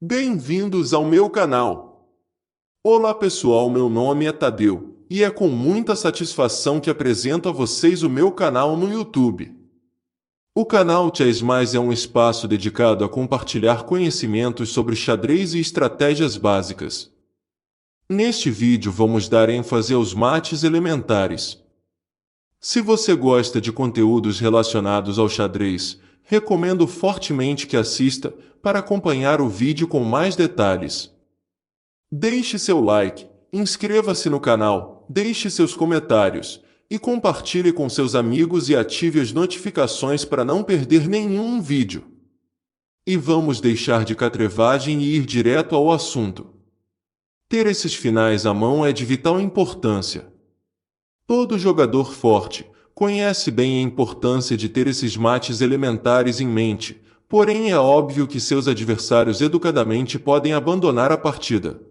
Bem-vindos ao meu canal. Olá pessoal, meu nome é Tadeu, e é com muita satisfação que apresento a vocês o meu canal no YouTube. O canal Chess Mais é um espaço dedicado a compartilhar conhecimentos sobre xadrez e estratégias básicas. Neste vídeo vamos dar ênfase aos mates elementares. Se você gosta de conteúdos relacionados ao xadrez, recomendo fortemente que assista para acompanhar o vídeo com mais detalhes. Deixe seu like, inscreva-se no canal, deixe seus comentários e compartilhe com seus amigos e ative as notificações para não perder nenhum vídeo. E vamos deixar de catrevagem e ir direto ao assunto. Ter esses finais à mão é de vital importância. Todo jogador forte conhece bem a importância de ter esses mates elementares em mente, porém é óbvio que seus adversários educadamente podem abandonar a partida.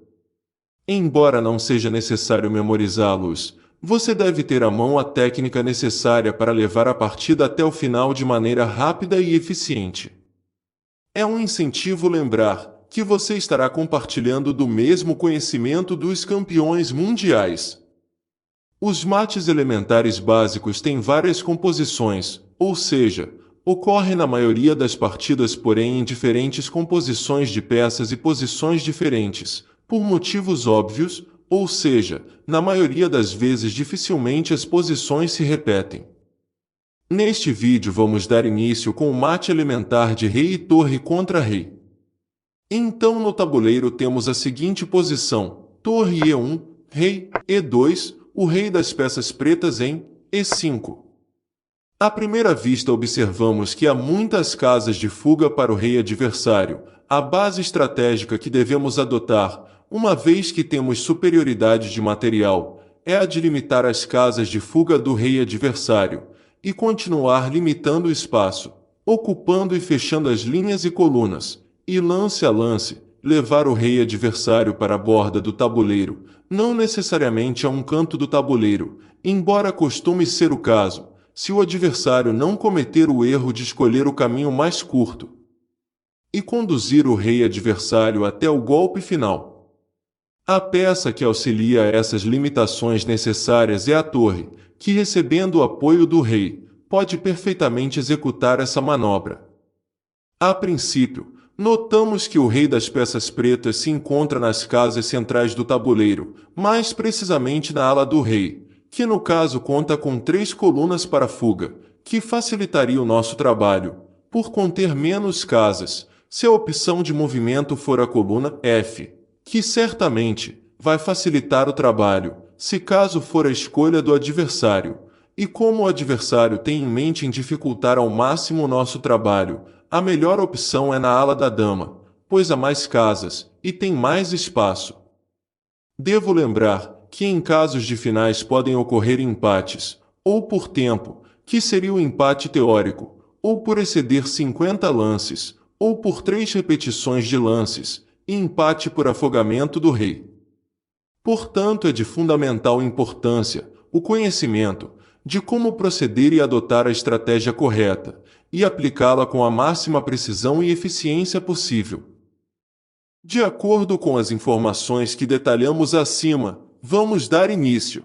Embora não seja necessário memorizá-los, você deve ter à mão a técnica necessária para levar a partida até o final de maneira rápida e eficiente. É um incentivo lembrar que você estará compartilhando do mesmo conhecimento dos campeões mundiais. Os mates elementares básicos têm várias composições, ou seja, ocorrem na maioria das partidas, porém em diferentes composições de peças e posições diferentes, por motivos óbvios, ou seja, na maioria das vezes dificilmente as posições se repetem. Neste vídeo vamos dar início com o mate elementar de rei e torre contra rei. Então no tabuleiro temos a seguinte posição: torre E1, rei E2, o rei das peças pretas em E5. À primeira vista observamos que há muitas casas de fuga para o rei adversário. A base estratégica que devemos adotar, uma vez que temos superioridade de material, é a de limitar as casas de fuga do rei adversário, e continuar limitando o espaço, ocupando e fechando as linhas e colunas, e lance a lance, levar o rei adversário para a borda do tabuleiro, não necessariamente a um canto do tabuleiro, embora costume ser o caso, se o adversário não cometer o erro de escolher o caminho mais curto, e conduzir o rei adversário até o golpe final. A peça que auxilia a essas limitações necessárias é a torre, que recebendo o apoio do rei, pode perfeitamente executar essa manobra. A princípio, notamos que o rei das peças pretas se encontra nas casas centrais do tabuleiro, mais precisamente na ala do rei, que no caso conta com 3 colunas para fuga, que facilitaria o nosso trabalho, por conter menos casas, se a opção de movimento for a coluna F, que certamente vai facilitar o trabalho, se caso for a escolha do adversário. E como o adversário tem em mente em dificultar ao máximo o nosso trabalho, a melhor opção é na ala da dama, pois há mais casas e tem mais espaço. Devo lembrar que em casos de finais podem ocorrer empates, ou por tempo, que seria o empate teórico, ou por exceder 50 lances, ou por 3 repetições de lances, e empate por afogamento do rei. Portanto, é de fundamental importância o conhecimento de como proceder e adotar a estratégia correta, e aplicá-la com a máxima precisão e eficiência possível. De acordo com as informações que detalhamos acima, vamos dar início.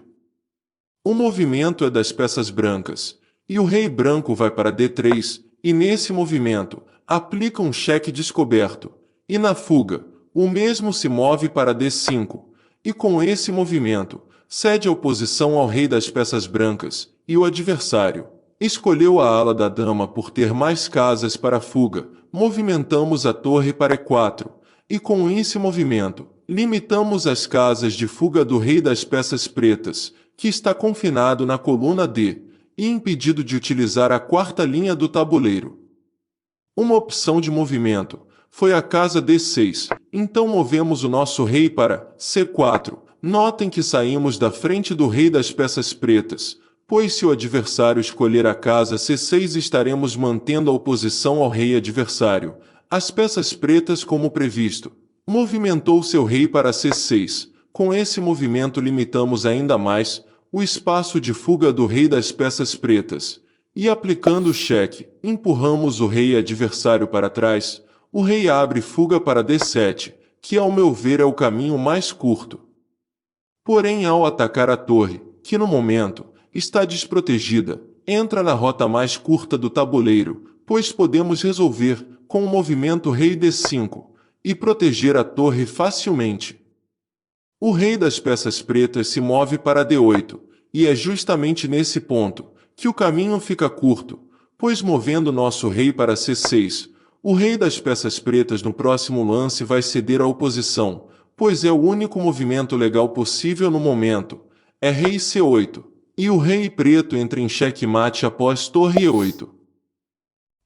O movimento é das peças brancas, e o rei branco vai para D3, e nesse movimento, aplica um cheque descoberto, e na fuga, o mesmo se move para D5, e com esse movimento, cede a oposição ao rei das peças brancas, e o adversário escolheu a ala da dama por ter mais casas para fuga, movimentamos a torre para E4, e com esse movimento, limitamos as casas de fuga do rei das peças pretas, que está confinado na coluna D, e impedido de utilizar a 4ª linha do tabuleiro. Uma opção de movimento foi a casa D6, então movemos o nosso rei para C4. Notem que saímos da frente do rei das peças pretas, pois se o adversário escolher a casa C6 estaremos mantendo a oposição ao rei adversário. As peças pretas como previsto. Movimentou seu rei para C6. Com esse movimento limitamos ainda mais o espaço de fuga do rei das peças pretas. E aplicando o cheque, empurramos o rei adversário para trás, o rei abre fuga para D7, que ao meu ver é o caminho mais curto. Porém, ao atacar a torre, que no momento está desprotegida, entra na rota mais curta do tabuleiro, pois podemos resolver, com o movimento rei D5, e proteger a torre facilmente. O rei das peças pretas se move para D8, e é justamente nesse ponto que o caminho fica curto, pois movendo nosso rei para C6, o rei das peças pretas no próximo lance vai ceder à oposição, pois é o único movimento legal possível no momento. É rei C8, e o rei preto entra em xeque-mate após torre E8.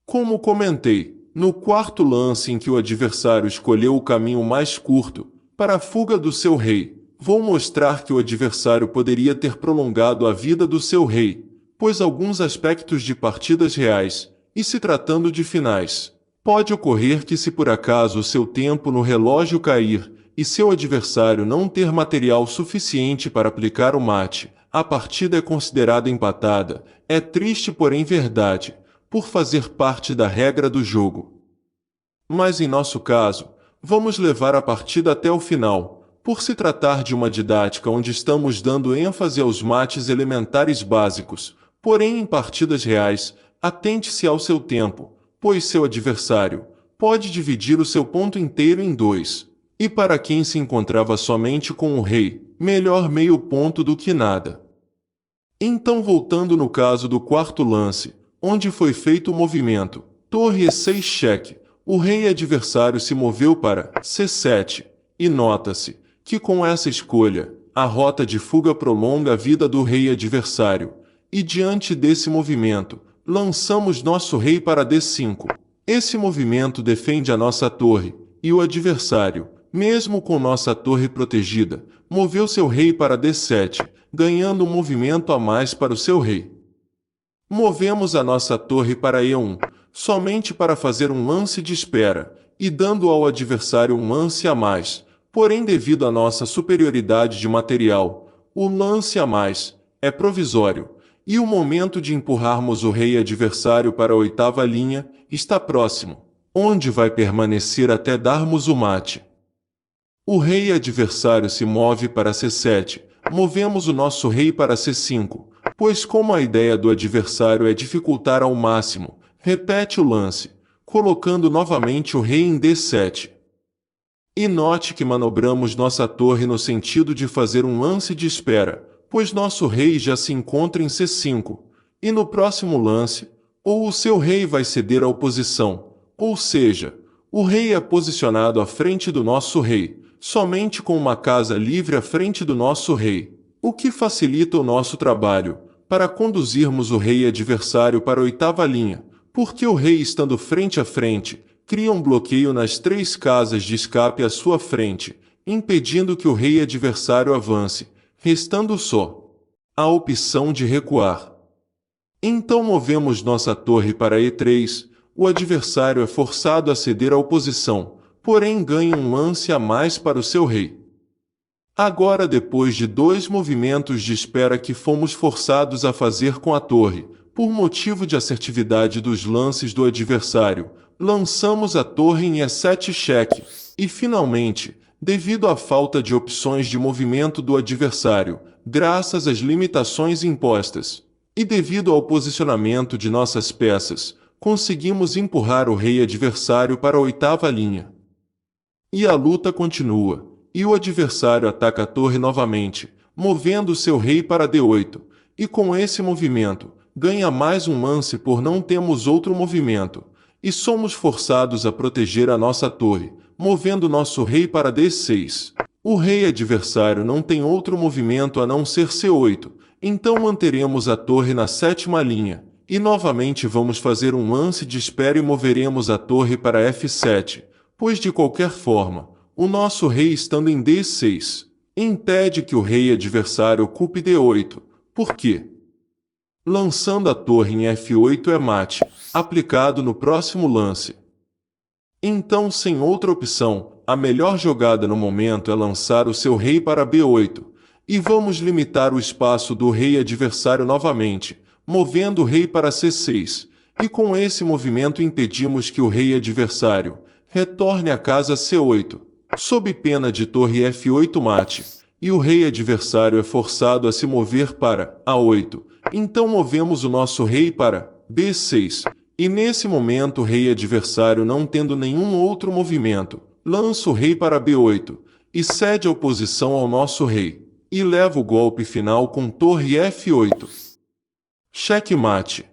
Como comentei, no quarto lance em que o adversário escolheu o caminho mais curto para a fuga do seu rei, vou mostrar que o adversário poderia ter prolongado a vida do seu rei, pois alguns aspectos de partidas reais, e se tratando de finais, pode ocorrer que se por acaso o seu tempo no relógio cair e seu adversário não ter material suficiente para aplicar o mate, a partida é considerada empatada. É triste, porém verdade, por fazer parte da regra do jogo. Mas em nosso caso, vamos levar a partida até o final, por se tratar de uma didática onde estamos dando ênfase aos mates elementares básicos, porém em partidas reais, atente-se ao seu tempo, pois seu adversário pode dividir o seu ponto inteiro em dois, e para quem se encontrava somente com o rei, melhor meio ponto do que nada. Então, voltando no caso do quarto lance, onde foi feito o movimento torre E6 cheque, o rei adversário se moveu para C7, e nota-se que com essa escolha, a rota de fuga prolonga a vida do rei adversário, e diante desse movimento, lançamos nosso rei para D5. Esse movimento defende a nossa torre, e o adversário, mesmo com nossa torre protegida, moveu seu rei para D7, ganhando um movimento a mais para o seu rei. Movemos a nossa torre para E1, somente para fazer um lance de espera, e dando ao adversário um lance a mais, porém devido à nossa superioridade de material, o lance a mais é provisório, e o momento de empurrarmos o rei adversário para a oitava linha está próximo, onde vai permanecer até darmos o mate. O rei adversário se move para C7, movemos o nosso rei para C5, pois como a ideia do adversário é dificultar ao máximo, repete o lance, colocando novamente o rei em D7. E note que manobramos nossa torre no sentido de fazer um lance de espera, pois nosso rei já se encontra em C5, e no próximo lance, ou o seu rei vai ceder à oposição, ou seja, o rei é posicionado à frente do nosso rei, somente com uma casa livre à frente do nosso rei, o que facilita o nosso trabalho, para conduzirmos o rei adversário para a oitava linha, porque o rei estando frente a frente, cria um bloqueio nas três casas de escape à sua frente, impedindo que o rei adversário avance, restando só a opção de recuar. Então movemos nossa torre para E3, o adversário é forçado a ceder à oposição, porém ganha um lance a mais para o seu rei. Agora, depois de dois movimentos de espera que fomos forçados a fazer com a torre, por motivo de assertividade dos lances do adversário, lançamos a torre em E7 cheque, e finalmente, devido à falta de opções de movimento do adversário, graças às limitações impostas, e devido ao posicionamento de nossas peças, conseguimos empurrar o rei adversário para a oitava linha. E a luta continua, e o adversário ataca a torre novamente, movendo seu rei para D8, e com esse movimento, ganha mais um lance por não termos outro movimento, e somos forçados a proteger a nossa torre, movendo nosso rei para D6. O rei adversário não tem outro movimento a não ser C8, então manteremos a torre na sétima linha, e novamente vamos fazer um lance de espera e moveremos a torre para F7, pois de qualquer forma, o nosso rei estando em D6, impede que o rei adversário ocupe D8, por quê? Lançando a torre em F8 é mate, aplicado no próximo lance. Então, sem outra opção, a melhor jogada no momento é lançar o seu rei para B8, e vamos limitar o espaço do rei adversário novamente, movendo o rei para C6, e com esse movimento impedimos que o rei adversário Retorne à casa C8, sob pena de torre F8 mate, e o rei adversário é forçado a se mover para A8. Então movemos o nosso rei para B6, e nesse momento o rei adversário, não tendo nenhum outro movimento, lança o rei para B8, e cede a oposição ao nosso rei, e leva o golpe final com torre F8. Checkmate.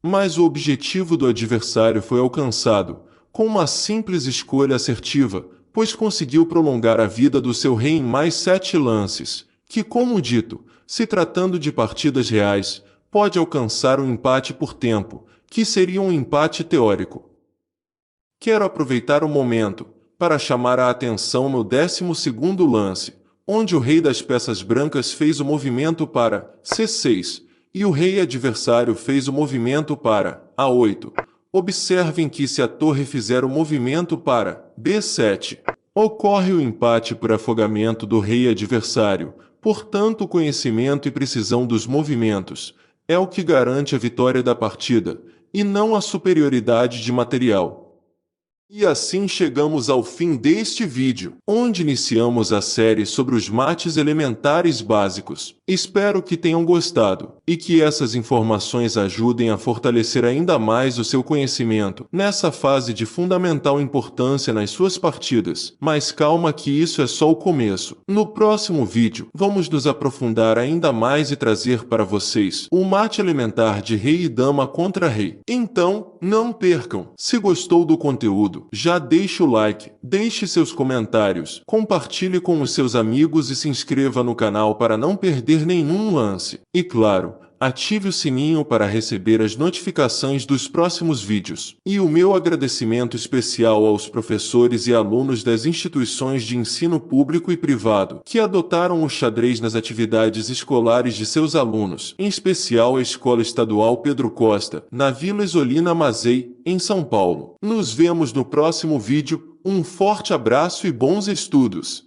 Mas o objetivo do adversário foi alcançado, com uma simples escolha assertiva, pois conseguiu prolongar a vida do seu rei em mais 7 lances, que, como dito, se tratando de partidas reais, pode alcançar um empate por tempo, que seria um empate teórico. Quero aproveitar o momento para chamar a atenção no 12º lance, onde o rei das peças brancas fez o movimento para C6, e o rei adversário fez o movimento para A8. Observem que se a torre fizer o movimento para B7, ocorre o empate por afogamento do rei adversário. Portanto, o conhecimento e precisão dos movimentos é o que garante a vitória da partida, e não a superioridade de material. E assim chegamos ao fim deste vídeo, onde iniciamos a série sobre os mates elementares básicos. Espero que tenham gostado, e que essas informações ajudem a fortalecer ainda mais o seu conhecimento nessa fase de fundamental importância nas suas partidas. Mas calma, que isso é só o começo. No próximo vídeo, vamos nos aprofundar ainda mais e trazer para vocês o mate elementar de rei e dama contra rei. Então, não percam! Se gostou do conteúdo, já deixe o like, deixe seus comentários, compartilhe com os seus amigos e se inscreva no canal para não perder nenhum lance. E claro, ative o sininho para receber as notificações dos próximos vídeos. E o meu agradecimento especial aos professores e alunos das instituições de ensino público e privado que adotaram o xadrez nas atividades escolares de seus alunos, em especial a Escola Estadual Pedro Costa, na Vila Isolina Mazei, em São Paulo. Nos vemos no próximo vídeo, um forte abraço e bons estudos!